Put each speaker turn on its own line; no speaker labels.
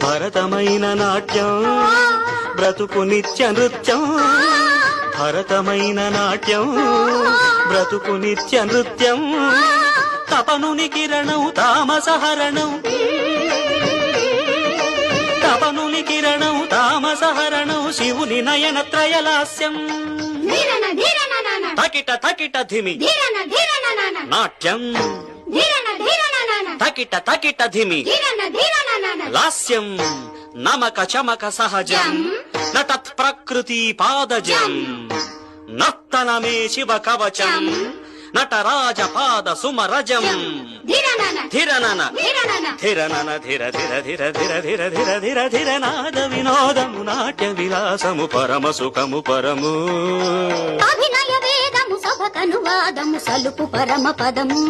భరతమైన నాట్యం బ్రతుకు నిత్య నృత్యం భరతమైన నాట్యం బ్రతుకు నిత్య నృత్యం తపనుని కిరణం తామసహరణం తపనుని కిరణం తామసహరణం శివుని నయన త్రయలాస్యం తకిట తకిట ధిమి నాట్యం తకిట తకిట ధిమి లాస్యం నమక చమక సహజం నతత్ ప్రకృతి పాదజం నర్తనమే శివ కవచం నటరాజ పాద సుమరజం ధిరనన ధిరనన ధిర ధిర ధిర ధిర ధిర ధిర ధిర ధిర నాద వినోదము నాట్య విలాసము పరమ సుఖము పరము
అభినయ వేదము సభకనువాదము సలుపు పరమ పదము